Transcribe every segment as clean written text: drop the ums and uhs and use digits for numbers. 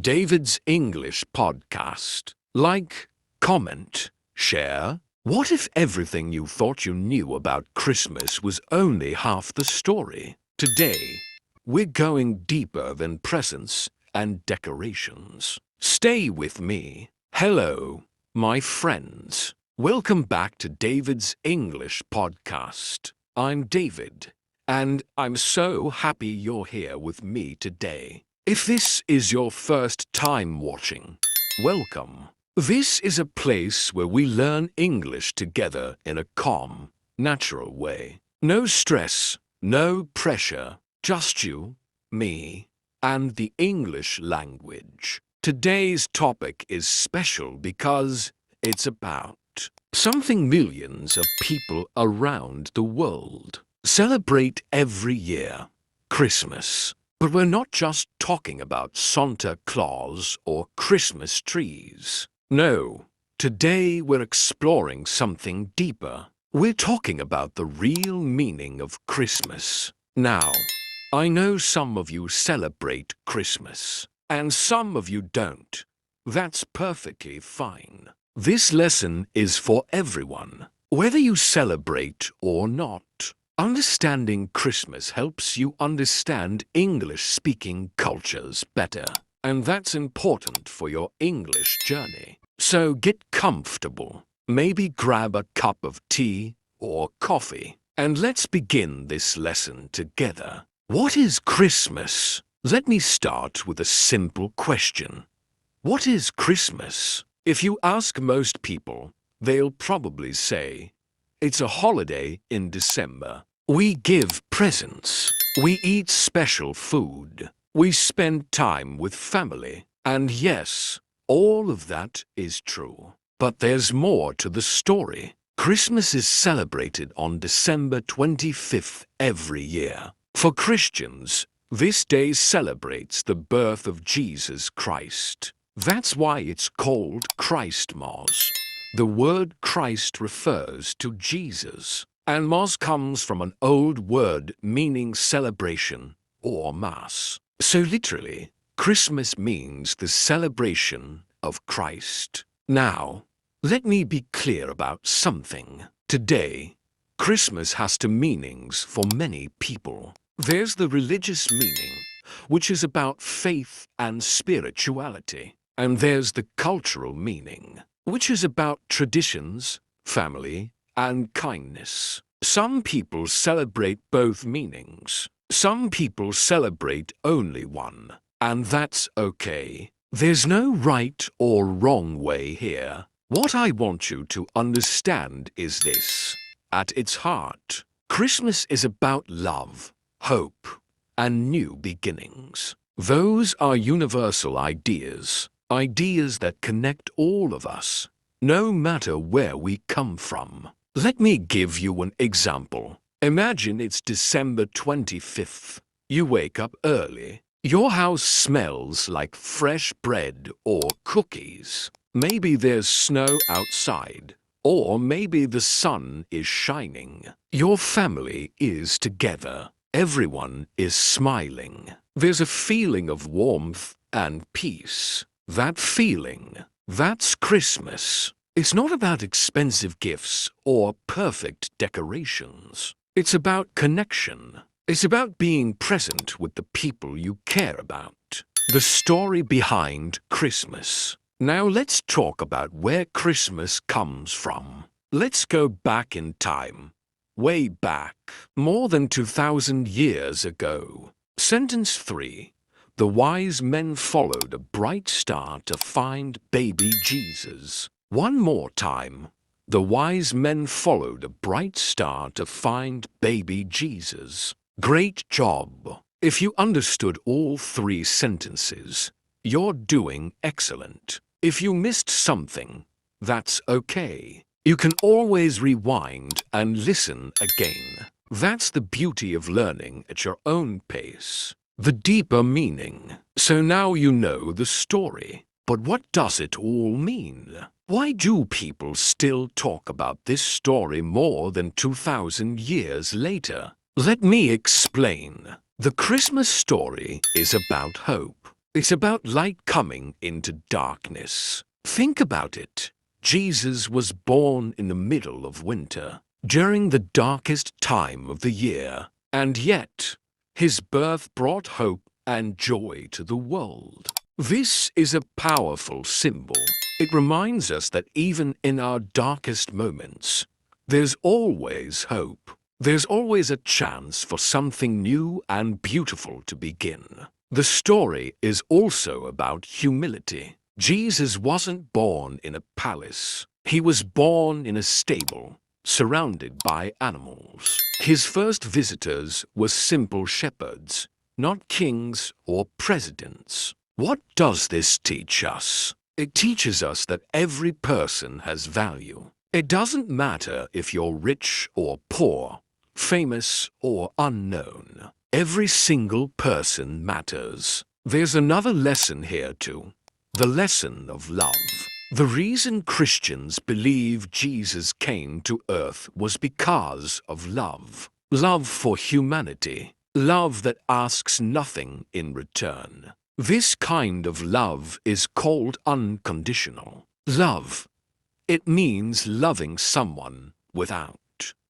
David's English podcast. Like, comment, share. What if everything you thought you knew about Christmas was only half the story? Today, we're going deeper than presents and decorations. Stay with me. Hello, my friends. Welcome back to David's English podcast. I'm David, and I'm so happy you're here with me today. If this is your first time watching, welcome. This is a place where we learn English together in a calm, natural way. No stress, no pressure, just you, me, and the English language. Today's topic is special because it's about something millions of people around the world celebrate every year: Christmas. But we're not just talking about Santa Claus or Christmas trees. No, today we're exploring something deeper. We're talking about the real meaning of Christmas. Now, I know some of you celebrate Christmas, and some of you don't. That's perfectly fine. This lesson is for everyone, whether you celebrate or not. Understanding Christmas helps you understand English-speaking cultures better, and that's important for your English journey. So get comfortable, maybe grab a cup of tea or coffee, and let's begin this lesson together. What is Christmas? Let me start with a simple question. What is Christmas? If you ask most people, they'll probably say, it's a holiday in December. We give presents. We eat special food. We spend time with family. And yes, all of that is true. But there's more to the story. Christmas is celebrated on December 25th every year. For Christians, this day celebrates the birth of Jesus Christ. That's why it's called Christmas. The word Christ refers to Jesus, and Mos comes from an old word meaning celebration or Mass. So literally, Christmas means the celebration of Christ. Now, let me be clear about something. Today, Christmas has two meanings for many people. There's the religious meaning, which is about faith and spirituality. And there's the cultural meaning, which is about traditions, family, and kindness. Some people celebrate both meanings. Some people celebrate only one, and that's okay. There's no right or wrong way here. What I want you to understand is this. At its heart, Christmas is about love, hope, and new beginnings. Those are universal ideas. Ideas that connect all of us, no matter where we come from. Let me give you an example. Imagine it's December 25th. You wake up early. Your house smells like fresh bread or cookies. Maybe there's snow outside, or maybe the sun is shining. Your family is together. Everyone is smiling. There's a feeling of warmth and peace. That feeling, that's Christmas. It's not about expensive gifts or perfect decorations. It's about connection. It's about being present with the people you care about. The story behind Christmas. Now let's talk about where Christmas comes from. Let's go back in time. Way back, more than 2,000 years ago. Sentence 3. The wise men followed a bright star to find baby Jesus. One more time. The wise men followed a bright star to find baby Jesus. Great job. If you understood all three sentences, you're doing excellent. If you missed something, that's okay. You can always rewind and listen again. That's the beauty of learning at your own pace. The deeper meaning. So now you know the story. But what does it all mean? Why do people still talk about this story more than 2,000 years later? Let me explain. The Christmas story is about hope. It's about light coming into darkness. Think about it. Jesus was born in the middle of winter, during the darkest time of the year, and yet his birth brought hope and joy to the world. This is a powerful symbol. It reminds us that even in our darkest moments, there's always hope. There's always a chance for something new and beautiful to begin. The story is also about humility. Jesus wasn't born in a palace. He was born in a stable, surrounded by animals. His first visitors were simple shepherds, not kings or presidents. What does this teach us? It teaches us that every person has value. It doesn't matter if you're rich or poor, famous or unknown. Every single person matters. There's another lesson here too. The lesson of love. The reason Christians believe Jesus came to earth was because of love. Love for humanity. Love that asks nothing in return. This kind of love is called unconditional. Love. It means loving someone without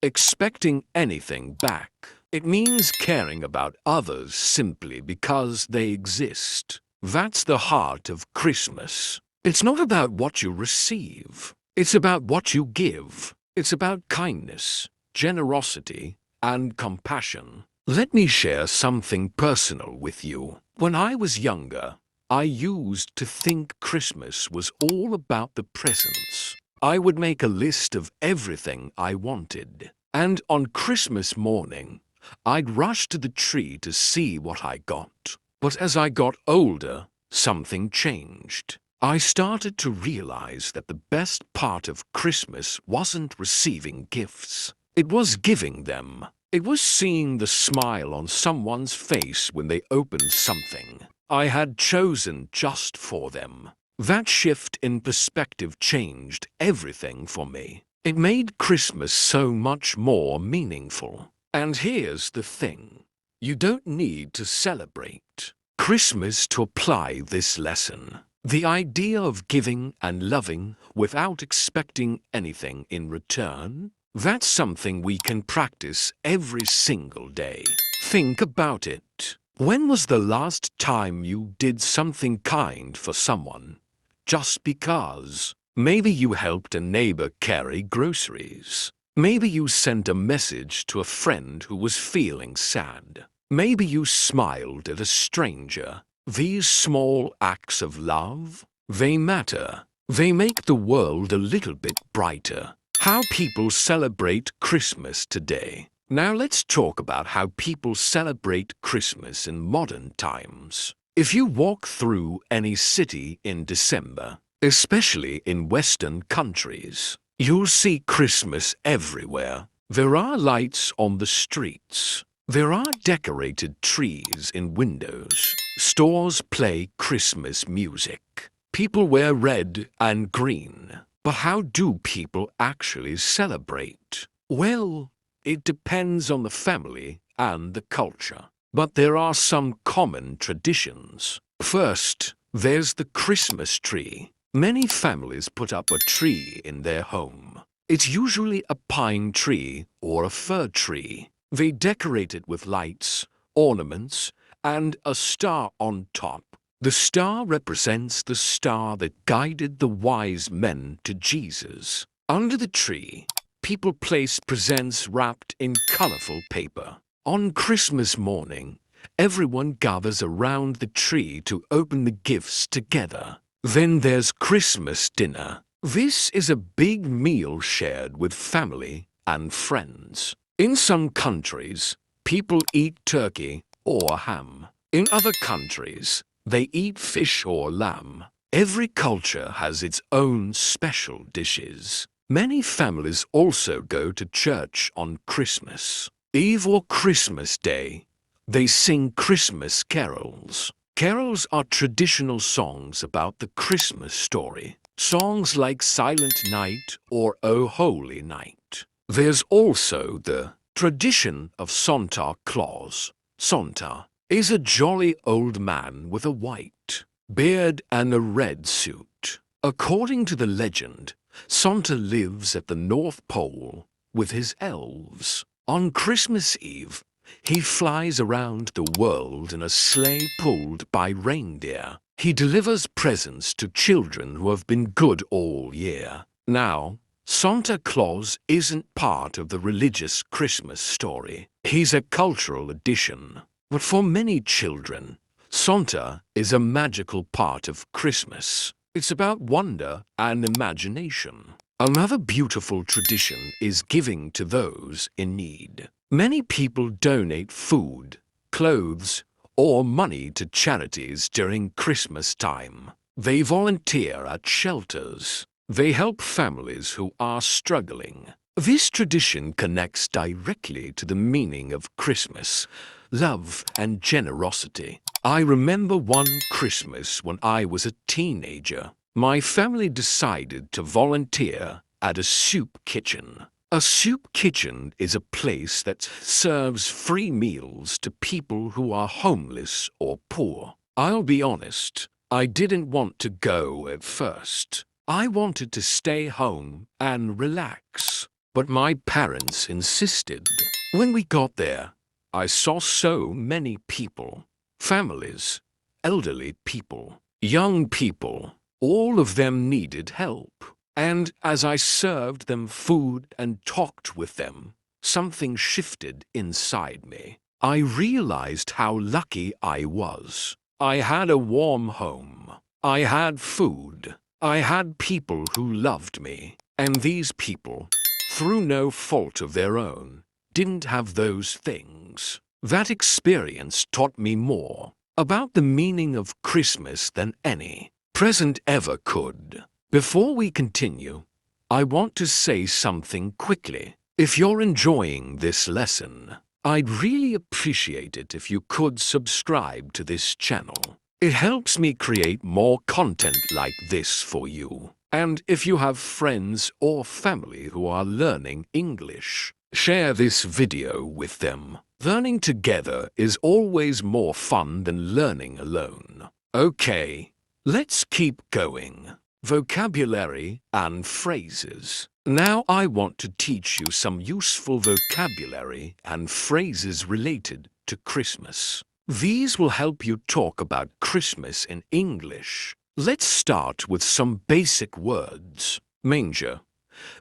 expecting anything back. It means caring about others simply because they exist. That's the heart of Christmas. It's not about what you receive. It's about what you give. It's about kindness, generosity, and compassion. Let me share something personal with you. When I was younger, I used to think Christmas was all about the presents. I would make a list of everything I wanted, and on Christmas morning, I'd rush to the tree to see what I got. But as I got older, something changed. I started to realize that the best part of Christmas wasn't receiving gifts. It was giving them. It was seeing the smile on someone's face when they opened something I had chosen just for them. That shift in perspective changed everything for me. It made Christmas so much more meaningful. And here's the thing. You don't need to celebrate Christmas to apply this lesson. The idea of giving and loving without expecting anything in return, that's something we can practice every single day. Think about it. When was the last time you did something kind for someone? Just because. Maybe you helped a neighbor carry groceries. Maybe you sent a message to a friend who was feeling sad. Maybe you smiled at a stranger. These small acts of love, they matter. They make the world a little bit brighter. How people celebrate Christmas today. Now let's talk about how people celebrate Christmas in modern times. If you walk through any city in December, especially in Western countries, you'll see Christmas everywhere. There are lights on the streets. There are decorated trees in windows. Stores play Christmas music. People wear red and green. But how do people actually celebrate? Well, it depends on the family and the culture. But there are some common traditions. First, there's the Christmas tree. Many families put up a tree in their home. It's usually a pine tree or a fir tree. They decorate it with lights, ornaments, and a star on top. The star represents the star that guided the wise men to Jesus. Under the tree, people place presents wrapped in colorful paper. On Christmas morning, everyone gathers around the tree to open the gifts together. Then there's Christmas dinner. This is a big meal shared with family and friends. In some countries, people eat turkey or ham. In other countries, they eat fish or lamb. Every culture has its own special dishes. Many families also go to church on Christmas Eve or Christmas Day. They sing Christmas carols. Carols are traditional songs about the Christmas story. Songs like Silent Night or O Holy Night. There's also the tradition of Santa Claus. Santa is a jolly old man with a white beard and a red suit. According to the legend, Santa lives at the North Pole with his elves. On Christmas Eve, he flies around the world in a sleigh pulled by reindeer. He delivers presents to children who have been good all year. Now, Santa Claus isn't part of the religious Christmas story. He's a cultural addition. But for many children, Santa is a magical part of Christmas. It's about wonder and imagination. Another beautiful tradition is giving to those in need. Many people donate food, clothes, or money to charities during Christmas time. They volunteer at shelters. They help families who are struggling. This tradition connects directly to the meaning of Christmas, love and generosity. I remember one Christmas when I was a teenager. My family decided to volunteer at a soup kitchen. A soup kitchen is a place that serves free meals to people who are homeless or poor. I'll be honest, I didn't want to go at first. I wanted to stay home and relax, but my parents insisted. When we got there, I saw so many people, families, elderly people, young people. All of them needed help. And as I served them food and talked with them, something shifted inside me. I realized how lucky I was. I had a warm home. I had food. I had people who loved me. And these people, through no fault of their own, didn't have those things. That experience taught me more about the meaning of Christmas than any present ever could. Before we continue, I want to say something quickly. If you're enjoying this lesson, I'd really appreciate it if you could subscribe to this channel. It helps me create more content like this for you. And if you have friends or family who are learning English, share this video with them. Learning together is always more fun than learning alone. Okay, let's keep going. Vocabulary and phrases. Now I want to teach you some useful vocabulary and phrases related to Christmas. These will help you talk about Christmas in English. Let's start with some basic words. Manger.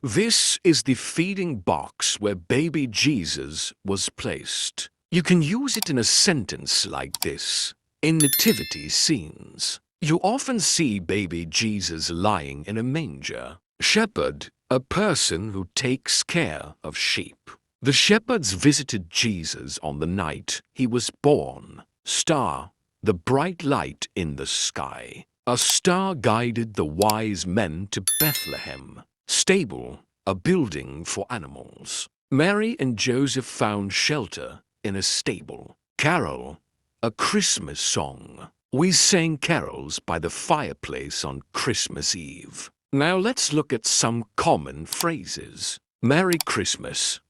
This is the feeding box where baby Jesus was placed. You can use it in a sentence like this. In nativity scenes, you often see baby Jesus lying in a manger. Shepherd, a person who takes care of sheep. The shepherds visited Jesus on the night he was born. Star, the bright light in the sky. A star guided the wise men to Bethlehem. Stable, a building for animals. Mary and Joseph found shelter in a stable. Carol, a Christmas song. We sang carols by the fireplace on Christmas Eve. Now let's look at some common phrases. Merry Christmas.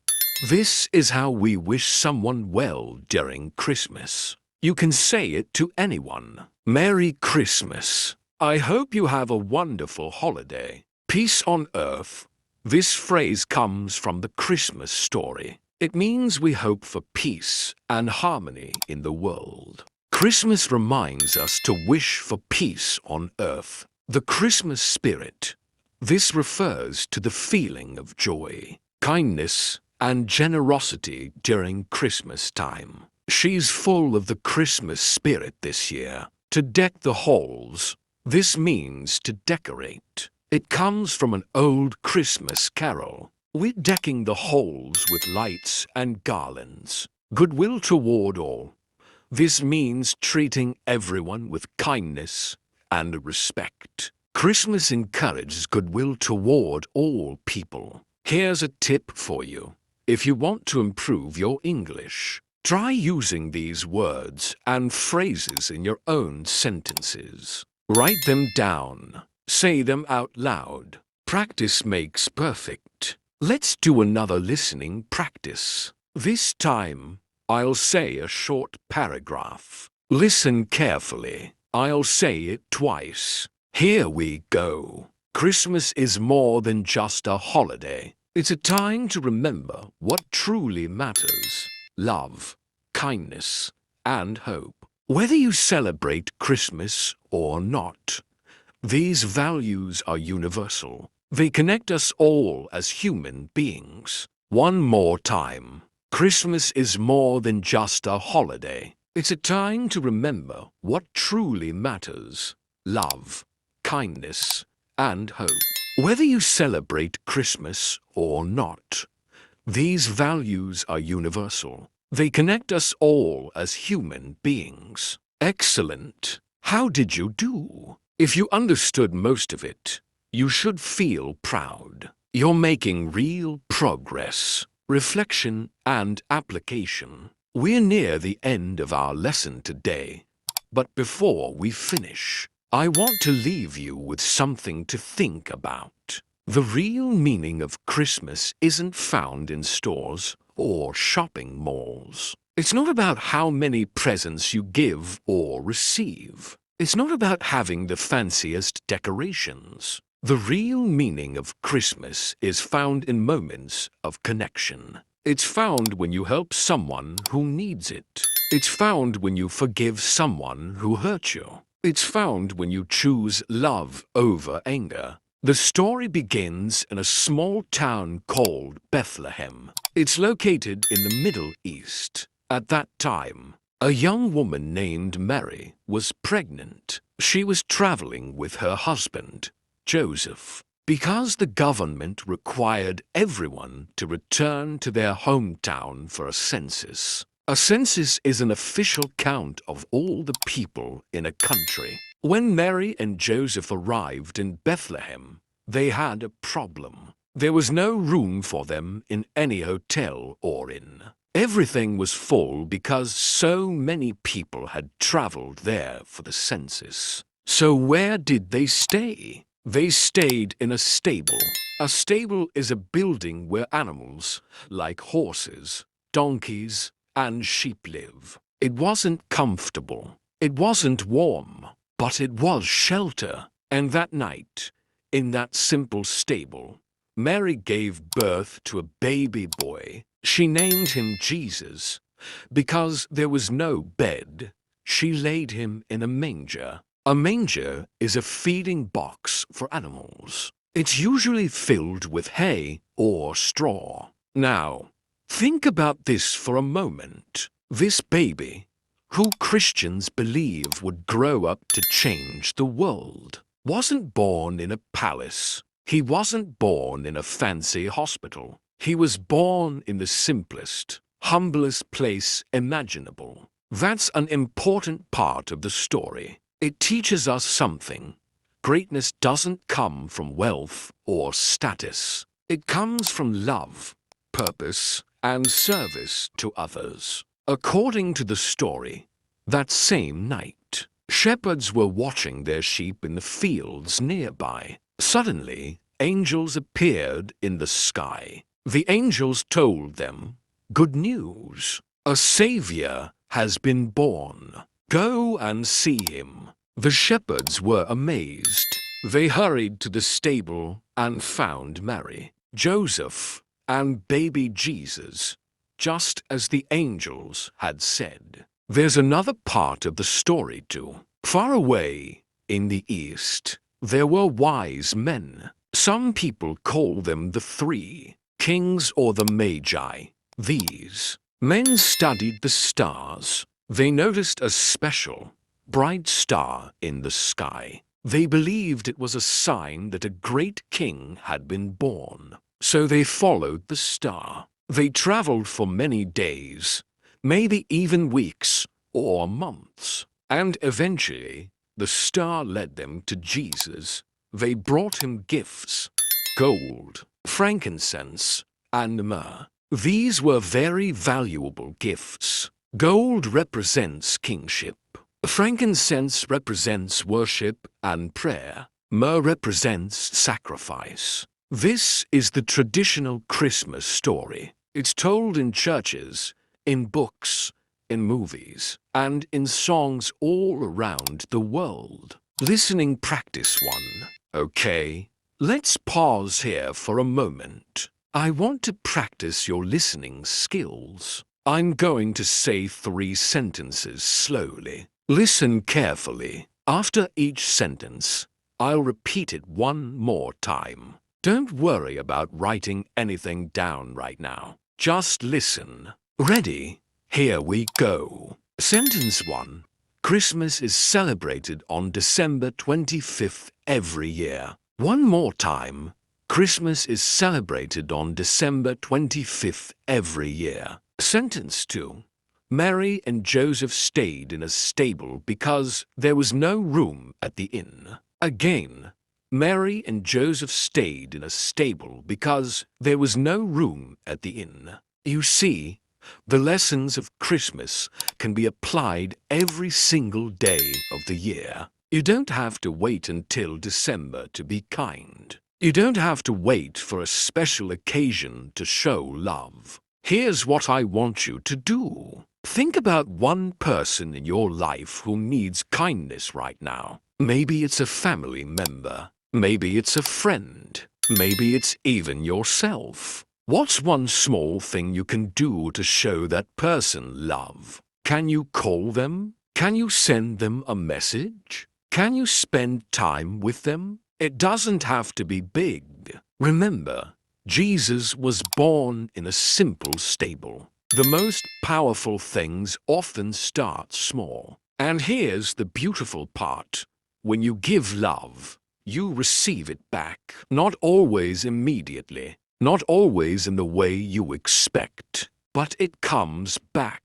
This is how we wish someone well during Christmas. You can say it to anyone. Merry Christmas. I hope you have a wonderful holiday. Peace on earth. This phrase comes from the Christmas story. It means we hope for peace and harmony in the world. Christmas reminds us to wish for peace on earth. The Christmas spirit. This refers to the feeling of joy, kindness, and generosity during Christmas time. She's full of the Christmas spirit this year. To deck the halls. This means to decorate. It comes from an old Christmas carol. We're decking the halls with lights and garlands. Goodwill toward all. This means treating everyone with kindness and respect. Christmas encourages goodwill toward all people. Here's a tip for you. If you want to improve your English, try using these words and phrases in your own sentences. Write them down. Say them out loud. Practice makes perfect. Let's do another listening practice. This time, I'll say a short paragraph. Listen carefully. I'll say it twice. Here we go. Christmas is more than just a holiday. It's a time to remember what truly matters: love, kindness, and hope. Whether you celebrate Christmas or not, these values are universal. They connect us all as human beings. One more time. Christmas is more than just a holiday. It's a time to remember what truly matters: love, kindness, and hope. Whether you celebrate Christmas or not, these values are universal. They connect us all as human beings. Excellent. How did you do? If you understood most of it, you should feel proud. You're making real progress. Reflection and application. We're near the end of our lesson today, but before we finish, I want to leave you with something to think about. The real meaning of Christmas isn't found in stores or shopping malls. It's not about how many presents you give or receive. It's not about having the fanciest decorations. The real meaning of Christmas is found in moments of connection. It's found when you help someone who needs it. It's found when you forgive someone who hurt you. It's found when you choose love over anger. The story begins in a small town called Bethlehem. It's located in the Middle East. At that time, a young woman named Mary was pregnant. She was traveling with her husband, Joseph. Because the government required everyone to return to their hometown for a census. A census is an official count of all the people in a country. When Mary and Joseph arrived in Bethlehem, they had a problem. There was no room for them in any hotel or inn. Everything was full because so many people had traveled there for the census. So where did they stay? They stayed in a stable. A stable is a building where animals, like horses, donkeys, and sheep live. It wasn't comfortable. It wasn't warm, but it was shelter. And that night, in that simple stable, Mary gave birth to a baby boy. She named him Jesus. Because there was no bed, she laid him in a manger. A manger is a feeding box for animals. It's usually filled with hay or straw. Now, think about this for a moment. This baby, who Christians believe would grow up to change the world, wasn't born in a palace. He wasn't born in a fancy hospital. He was born in the simplest, humblest place imaginable. That's an important part of the story. It teaches us something. Greatness doesn't come from wealth or status. It comes from love, purpose, and service to others. According to the story, that same night, shepherds were watching their sheep in the fields nearby. Suddenly, angels appeared in the sky. The angels told them, "Good news! A Savior has been born. Go and see him." The shepherds were amazed. They hurried to the stable and found Mary, Joseph, and baby Jesus, just as the angels had said. There's another part of the story too. Far away in the east, there were wise men. Some people call them the three kings or the magi. These men studied the stars. They noticed a special, bright star in the sky. They believed it was a sign that a great king had been born. So they followed the star. They traveled for many days, maybe even weeks or months. And eventually, the star led them to Jesus. They brought him gifts: gold, frankincense, and myrrh. These were very valuable gifts. Gold represents kingship. Frankincense represents worship and prayer. Myrrh represents sacrifice. This is the traditional Christmas story. It's told in churches, in books, in movies, and in songs all around the world. Listening practice 1. Okay, let's pause here for a moment. I want to practice your listening skills. I'm going to say 3 sentences slowly. Listen carefully. After each sentence, I'll repeat it one more time. Don't worry about writing anything down right now. Just listen. Ready? Here we go. Sentence 1. Christmas is celebrated on December 25th every year. One more time. Christmas is celebrated on December 25th every year. Sentence 2. Mary and Joseph stayed in a stable because there was no room at the inn. Again, Mary and Joseph stayed in a stable because there was no room at the inn. You see, the lessons of Christmas can be applied every single day of the year. You don't have to wait until December to be kind. You don't have to wait for a special occasion to show love. Here's what I want you to do. Think about one person in your life who needs kindness right now. Maybe it's a family member. Maybe it's a friend. Maybe it's even yourself. What's one small thing you can do to show that person love? Can you call them? Can you send them a message? Can you spend time with them? It doesn't have to be big. Remember, Jesus was born in a simple stable. The most powerful things often start small. And here's the beautiful part. When you give love, you receive it back. Not always immediately, not always in the way you expect, but it comes back.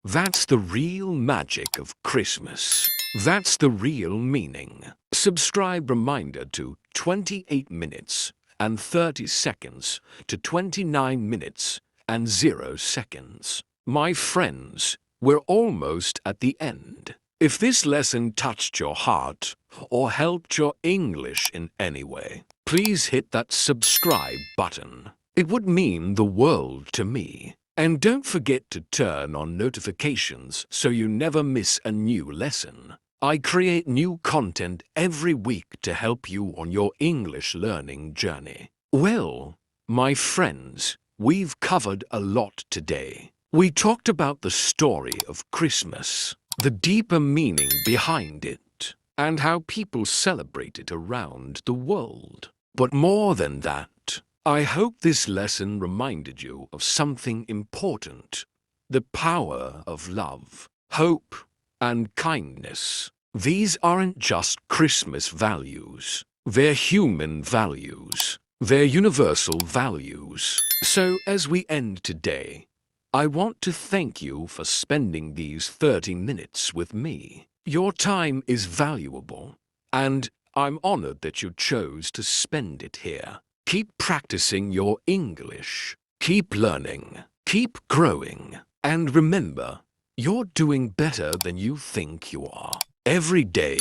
That's the real magic of Christmas. That's the real meaning. Subscribe reminder to 28 minutes and 30 seconds to 29 minutes and 0 seconds. My friends, we're almost at the end. If this lesson touched your heart or helped your English in any way, please hit that subscribe button. It would mean the world to me. And don't forget to turn on notifications so you never miss a new lesson. I create new content every week to help you on your English learning journey. Well, my friends, we've covered a lot today. We talked about the story of Christmas, the deeper meaning behind it, and how people celebrate it around the world. But more than that, I hope this lesson reminded you of something important: the power of love, hope, and kindness. These aren't just Christmas values. They're human values. They're universal values. So as we end today, I want to thank you for spending these 30 minutes with me. Your time is valuable, and I'm honored that you chose to spend it here. Keep practicing your English. Keep learning. Keep growing. And remember, you're doing better than you think you are. Every day,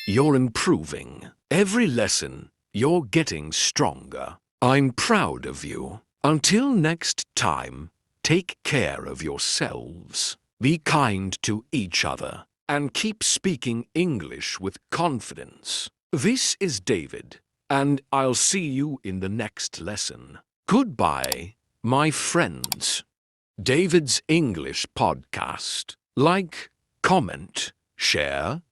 you're improving. Every lesson, you're getting stronger. I'm proud of you. Until next time, take care of yourselves. Be kind to each other. And keep speaking English with confidence. This is David, and I'll see you in the next lesson. Goodbye, my friends. David's English Podcast. Like, comment, share,